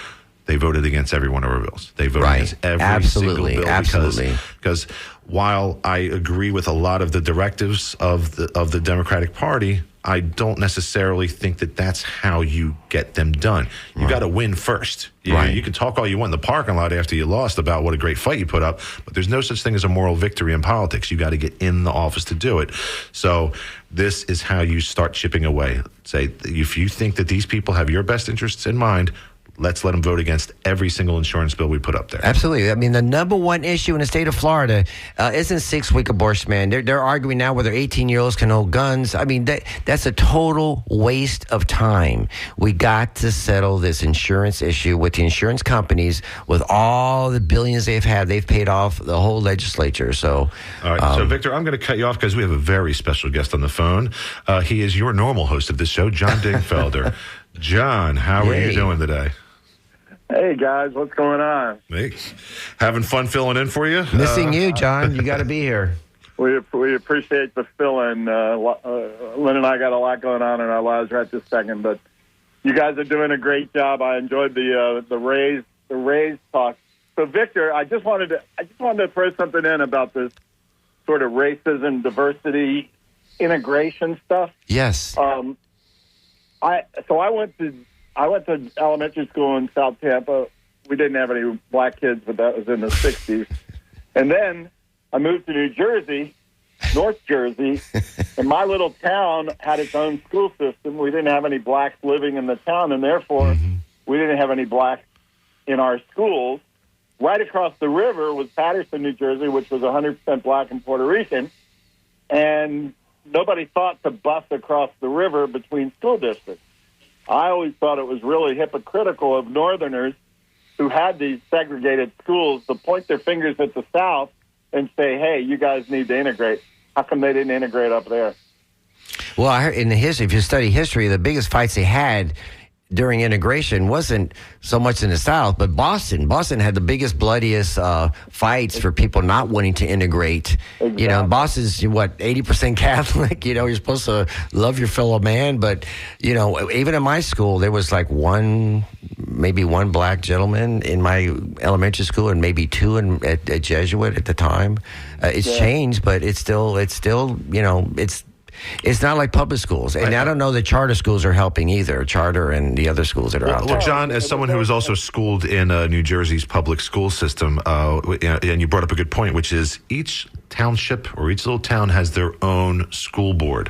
they voted against every one of our bills. They voted against every single bill. Absolutely. Because while I agree with a lot of the directives of the Democratic Party, I don't necessarily think that that's how you get them done. You got to win first. You can talk all you want in the parking lot after you lost about what a great fight you put up, but there's no such thing as a moral victory in politics. You got to get in the office to do it. So this is how you start chipping away. Say, if you think that these people have your best interests in mind, let's let them vote against every single insurance bill we put up there. Absolutely. I mean, the number one issue in the state of Florida isn't 6-week abortion, man. They're arguing now whether 18-year-olds can hold guns. I mean, that's a total waste of time. We got to settle this insurance issue with the insurance companies. With all the billions they've had, they've paid off the whole legislature. So, all right. So, Victor, I'm going to cut you off because we have a very special guest on the phone. He is your normal host of this show, John Dingfelder. John, how are you doing today? Hey, guys, what's going on? Hey, having fun filling in for you? Missing you, John. You got to be here. We appreciate the fill-in. Lynn and I got a lot going on in our lives right this second, but you guys are doing a great job. I enjoyed the Rays talk. So, Victor, I just wanted to throw something in about this sort of racism, diversity, integration stuff. Yes. I went to elementary school in South Tampa. We didn't have any black kids, but that was in the 60s. And then I moved to New Jersey, North Jersey, and my little town had its own school system. We didn't have any blacks living in the town, and therefore we didn't have any blacks in our schools. Right across the river was Patterson, New Jersey, which was 100% black and Puerto Rican. And nobody thought to bus across the river between school districts. I always thought it was really hypocritical of Northerners who had these segregated schools to point their fingers at the South and say, hey, you guys need to integrate. How come they didn't integrate up there? Well, I heard in the history, if you study history, the biggest fights they had during integration wasn't so much in the South, but Boston. Boston had the biggest, bloodiest fights for people not wanting to integrate. Exactly. You know, Boston's, 80% Catholic. You know, you're supposed to love your fellow man. But, even in my school, there was like maybe one black gentleman in my elementary school and maybe two at Jesuit at the time. It's changed, but it's still, it's not like public schools. And I don't know that charter schools are helping either, charter and the other schools that are out there. Well, John, as someone who was also schooled in New Jersey's public school system, and you brought up a good point, which is each township or each little town has their own school board.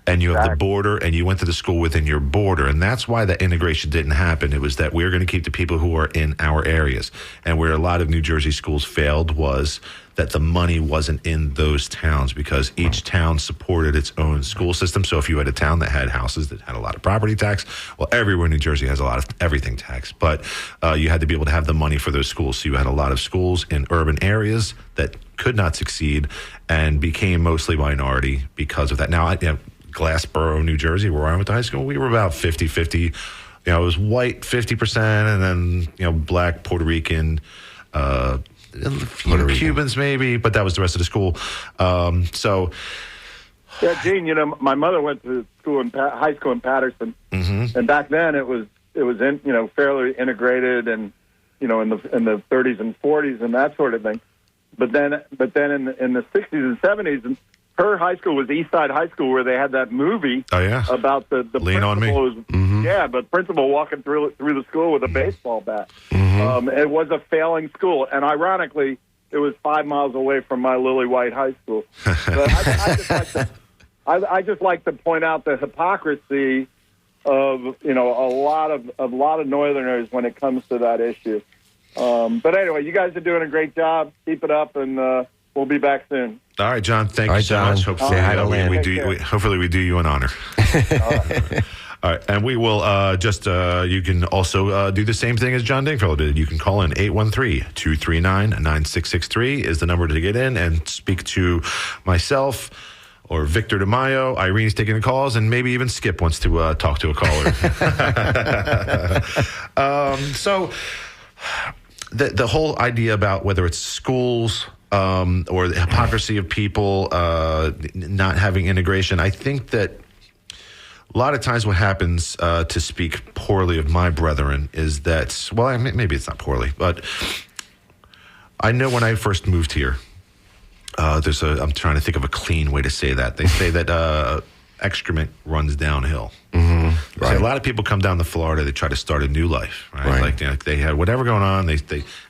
And you have the border, and you went to the school within your border. And that's why that integration didn't happen. It was that we're going to keep the people who are in our areas. And where a lot of New Jersey schools failed was that the money wasn't in those towns because each town supported its own school system. So if you had a town that had houses that had a lot of property tax, well, everywhere in New Jersey has a lot of everything tax. But you had to be able to have the money for those schools. So you had a lot of schools in urban areas that could not succeed and became mostly minority because of that. Now, Glassboro, New Jersey, where I went to high school, we were about 50-50. It was white 50%, and then black, Puerto Rican, Cubans maybe, but that was the rest of the school. Yeah, Gene, my mother went to school high school in Patterson, and back then it was fairly integrated, and in the 30s and 40s and that sort of thing. But then in the 60s and 70s, and her high school was East Side High School, where they had that movie about the Lean on Me. But principal walking through the school with a baseball bat. It was a failing school, and ironically, it was 5 miles away from my Lily White High School. But I just like to point out the hypocrisy of a lot of Northerners when it comes to that issue. But anyway, you guys are doing a great job. Keep it up, and we'll be back soon. All right, John. Thank you so much. Hopefully, we do you an honor. All right, and we will you can also do the same thing as John Dingfelder did. You can call in 813-239-9663 is the number to get in and speak to myself or Victor DeMaio. Irene's taking the calls, and maybe even Skip wants to talk to a caller. So the whole idea about whether it's schools or the hypocrisy of people not having integration, I think that a lot of times what happens, to speak poorly of my brethren, is that, well, maybe it's not poorly, but I know when I first moved here, I'm trying to think of a clean way to say that. They say that excrement runs downhill. Right. So a lot of people come down to Florida, they try to start a new life, right? Like they had whatever going on. I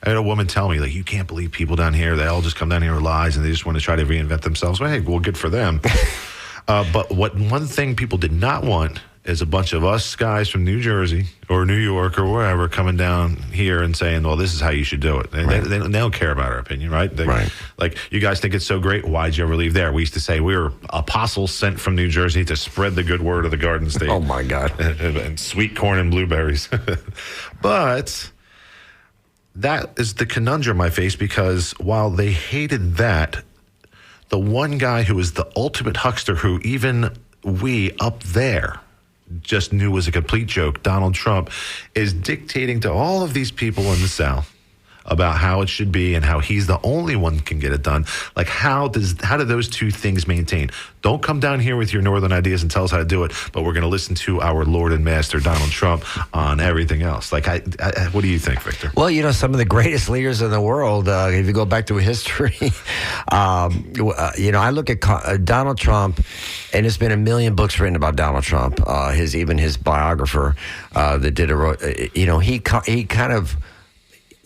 had a woman tell me, like, you can't believe people down here, they all just come down here with lies and they just want to try to reinvent themselves. Well, hey, well, good for them. But one thing people did not want is a bunch of us guys from New Jersey or New York or wherever coming down here and saying, well, this is how you should do it. They don't care about our opinion, right? Right. Like, you guys think it's so great. Why'd you ever leave there? We used to say we were apostles sent from New Jersey to spread the good word of the Garden State. Oh, my God. And sweet corn and blueberries. But that is the conundrum I face, because while they hated that, the one guy who was the ultimate huckster, who even we up there just knew was a complete joke, Donald Trump, is dictating to all of these people in the South about how it should be and how he's the only one who can get it done. Like, how do those two things maintain? Don't come down here with your northern ideas and tell us how to do it, but we're going to listen to our Lord and Master Donald Trump on everything else. Like, what do you think, Victor? Well, some of the greatest leaders in the world, if you go back to history, I look at Donald Trump, and there's been a million books written about Donald Trump. His biographer that did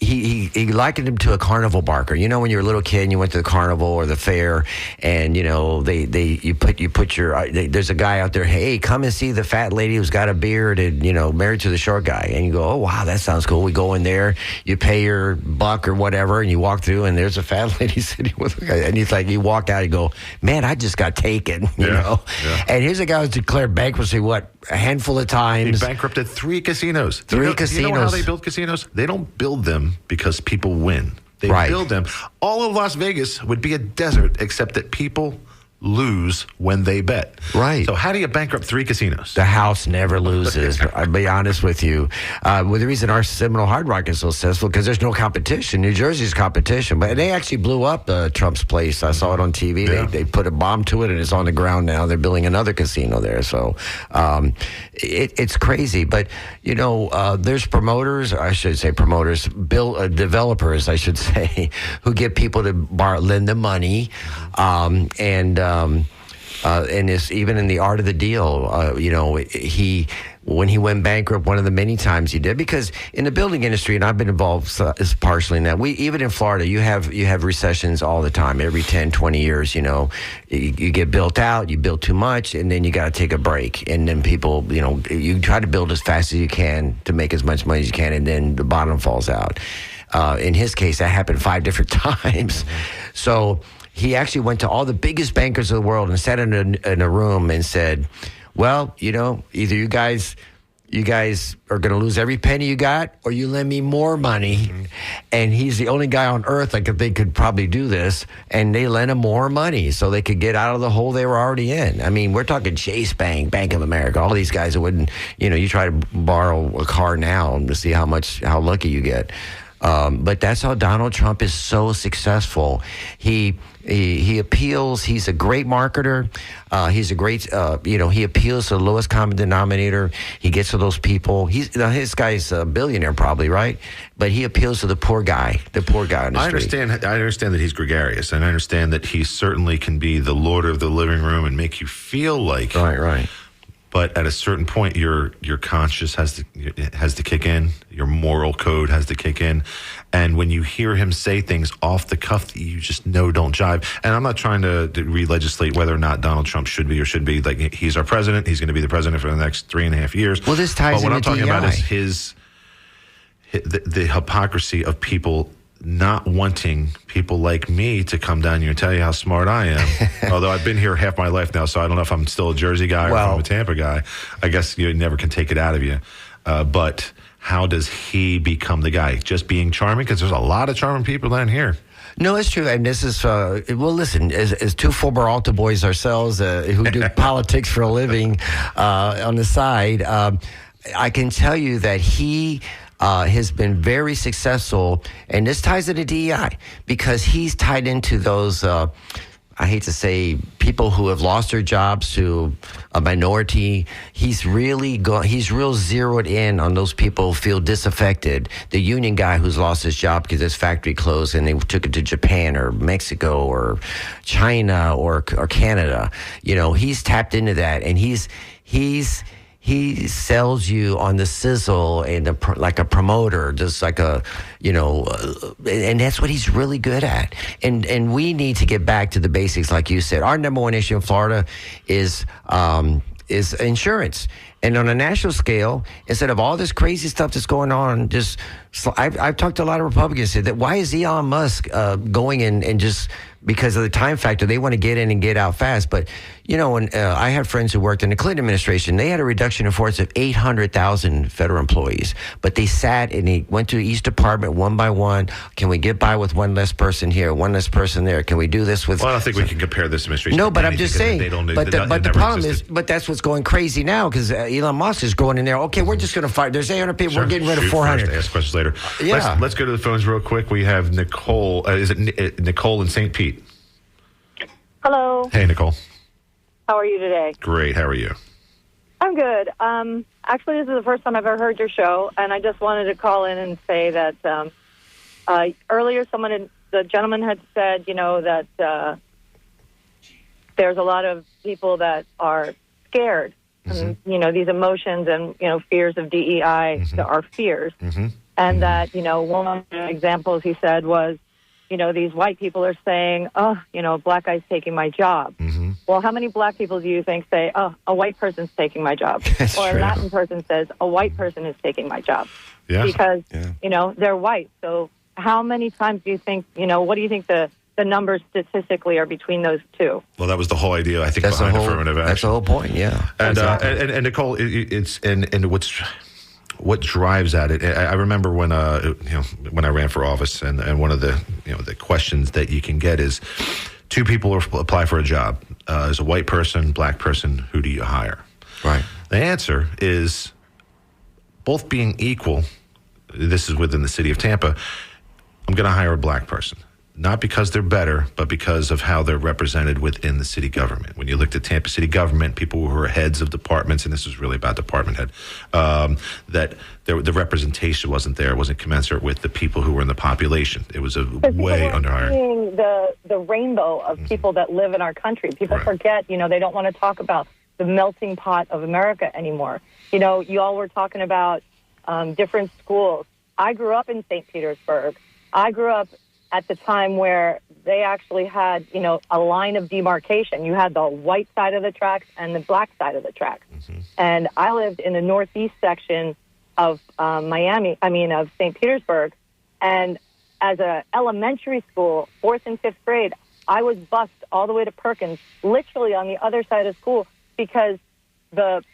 he likened him to a carnival barker. When you're a little kid and you went to the carnival or the fair, and there's a guy out there, hey, come and see the fat lady who's got a beard and married to the short guy, and you go, oh wow, that sounds cool. We go in there, you pay your $1 or whatever, and you walk through, and there's a fat lady sitting with a guy, and he's like, you walk out and go, man, I just got taken, you know. Yeah. And here's a guy who's declared bankruptcy a handful of times. He bankrupted 3 casinos. Casinos. You know how they build casinos? They don't build them because people win. They build them. All of Las Vegas would be a desert, except that people lose when they bet. Right. So how do you bankrupt 3 casinos? The house never loses. I'll be honest with you. The reason our Seminole Hard Rock is so successful, because there's no competition. New Jersey's competition. But they actually blew up Trump's place. I saw it on TV. Yeah. They put a bomb to it, and it's on the ground now. They're building another casino there. So it's crazy. But, there's promoters, I should say developers, I should say, who get people to lend them money. And it's even in the art of the deal, when he went bankrupt, one of the many times he did, because in the building industry, and I've been involved partially in that, even in Florida, you have recessions all the time, every 10, 20 years, you get built out, you build too much, and then you got to take a break. And then people, you try to build as fast as you can to make as much money as you can, and then the bottom falls out. In his case, that happened 5 different times. So he actually went to all the biggest bankers of the world and sat in a room and said, well, either you guys are going to lose every penny you got, or you lend me more money. Mm-hmm. And he's the only guy on earth that they could probably do this. And they lent him more money so they could get out of the hole they were already in. I mean, we're talking Chase Bank, Bank of America, all these guys that wouldn't, you try to borrow a car now to see how lucky you get. But that's how Donald Trump is so successful. He appeals. He's a great marketer. He's a great, he appeals to the lowest common denominator. He gets to those people. His guy's a billionaire probably, right? But he appeals to the poor guy on the street. I understand that he's gregarious, and I understand that he certainly can be the lord of the living room and make you feel like right. But at a certain point, your conscience has to kick in. Your moral code has to kick in. And when you hear him say things off the cuff that you just know don't jive. And I'm not trying to re-legislate whether or not Donald Trump should be or should be. Like, he's our president. He's going to be the president for the next 3.5 years. Well, this ties into But what I'm talking DEI. about is the hypocrisy of people not wanting people like me to come down here and tell you how smart I am. Although I've been here half my life now, so I don't know if I'm still a Jersey guy or if I'm a Tampa guy. I guess you never can take it out of you. But how does he become the guy? Just being charming? Because there's a lot of charming people down here. No, it's true. And this is, listen, as 2 former altar boys ourselves who do politics for a living on the side, I can tell you that he has been very successful, and this ties into DEI, because he's tied into those, I hate to say, people who have lost their jobs to a minority. He's real zeroed in on those people who feel disaffected. The union guy who's lost his job because his factory closed and they took it to Japan or Mexico or China or Canada. He's tapped into that, and he sells you on the sizzle and like a promoter, just like and that's what he's really good at. And we need to get back to the basics, like you said. Our number one issue in Florida is insurance. And on a national scale, instead of all this crazy stuff that's going on, I've talked to a lot of Republicans said that why is Elon Musk going in and just because of the time factor, they want to get in and get out fast. But, when I had friends who worked in the Clinton administration, they had a reduction in force of 800,000 federal employees. But they sat and they went to each department one by one. Can we get by with one less person here, one less person there? Can we do this with... Well, I don't think we can compare this administration. No, but I'm just saying. But the problem existed. is, but that's what's going crazy now because Elon Musk is going in there. Okay, we're just going to fire. There's 800 people. We're getting rid of 400. Ask questions later. Yeah. Let's go to the phones real quick. We have Nicole. Is it Nicole in St. Pete? Hello. Hey, Nicole. How are you today? Great. How are you? I'm good. Actually, this is the first time I've ever heard your show, and I just wanted to call in and say that earlier the gentleman had said, that there's a lot of people that are scared, and, these emotions and, fears of DEI are fears. And that, one of the examples he said was, these white people are saying, black guy's taking my job. Well, how many black people do you think say, a white person's taking my job? That's or true. a Latin person says, a white person is taking my job. Yeah. Because, they're white. So how many times do you think, what do you think the numbers statistically are between those two? Well, that was the whole idea, I think, behind affirmative action. That's the whole point, yeah. And, exactly. and Nicole, and what drives at it. I remember when I ran for office, and one of the the questions that you can get is, two people apply for a job. As a white person, black person, who do you hire? Right. The answer is both being equal. This is within the city of Tampa. I'm going to hire a black person. Not because they're better, but because of how they're represented within the city government. When you looked at Tampa city government, people who were heads of departments, and this is really about department head, that the representation wasn't there. It wasn't commensurate with the people who were in the population. It was way underhired. Seeing the rainbow of people that live in our country. People forget, they don't want to talk about the melting pot of America anymore. You all were talking about different schools. I grew up in St. Petersburg. I grew up at the time where they actually had, a line of demarcation. You had the white side of the tracks and the black side of the tracks. And I lived in the northeast section of of St. Petersburg. And as a elementary school, 4th and 5th grade, I was bused all the way to Perkins, literally on the other side of school, because the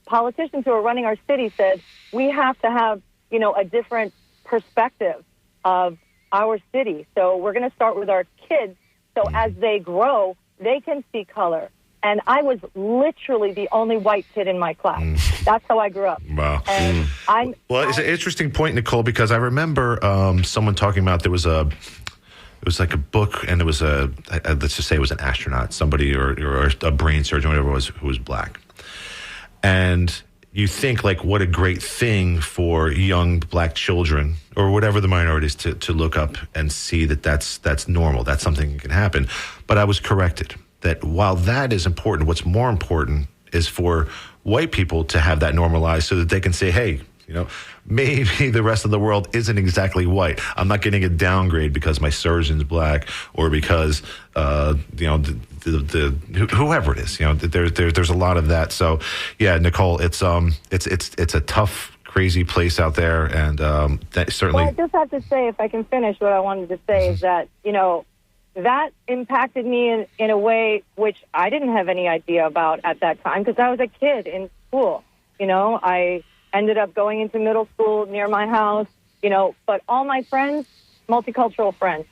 politicians who are running our city said, we have to have, a different perspective of our city. So we're going to start with our kids. So as they grow, they can see color. And I was literally the only white kid in my class. That's how I grew up. Wow. And it's an interesting point, Nicole, because I remember someone talking about it was like a book, and it was let's just say it was an astronaut, somebody or a brain surgeon, whatever it was, who was black. And you think, like, what a great thing for young black children or whatever the minorities to look up and see that's normal. That's something that can happen. But I was corrected that while that is important, what's more important is for white people to have that normalized so that they can say, hey, maybe the rest of the world isn't exactly white. I'm not getting a downgrade because my surgeon's black or because, whoever it is, there's a lot of that. So, yeah, Nicole, it's a tough, crazy place out there, and that certainly. Well, I just have to say, if I can finish what I wanted to say, is that that impacted me in a way which I didn't have any idea about at that time because I was a kid in school. I ended up going into middle school near my house, but all my friends, multicultural friends.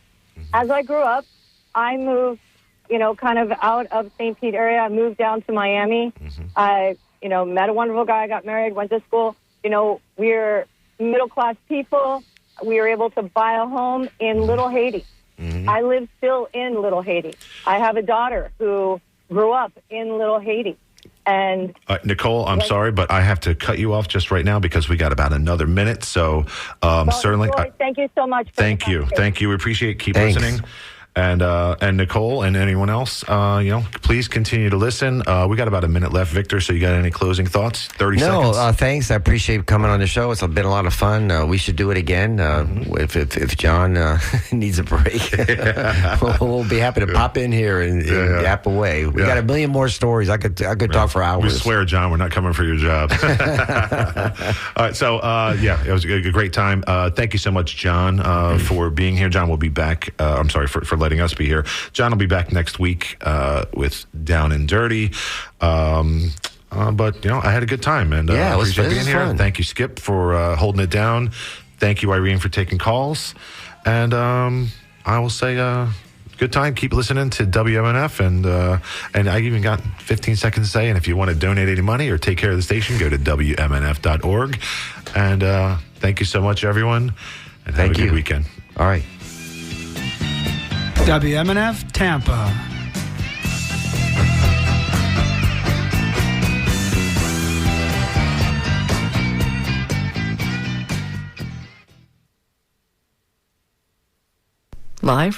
As I grew up, I moved, kind of out of St. Pete area. I moved down to Miami. I, met a wonderful guy, got married, went to school. We're middle-class people. We were able to buy a home in Little Haiti. I live still in Little Haiti. I have a daughter who grew up in Little Haiti. And Nicole, I'm sorry, but I have to cut you off just right now because we got about another minute. So certainly, Roy, thank you so much. Thank you. We appreciate. Keep listening. And Nicole and anyone else, please continue to listen. We got about a minute left, Victor. So you got any closing thoughts? 30 seconds. No, thanks. I appreciate coming on the show. It's been a lot of fun. We should do it again. If John needs a break, we'll be happy to pop in here and yap away. We got a million more stories. I could talk for hours. We swear, John, we're not coming for your job. All right. So, it was a great time. Thank you so much, John, for being here. John will be back. I'm sorry for letting us be here. John will be back next week with Down and Dirty. But I had a good time, and I appreciate being here. Fun. Thank you, Skip, for holding it down. Thank you, Irene, for taking calls. And I will say, good time. Keep listening to WMNF, and I even got 15 seconds to say. And if you want to donate any money or take care of the station, go to WMNF.org. And thank you so much, everyone. And have a good weekend. All right. WMNF Tampa. Live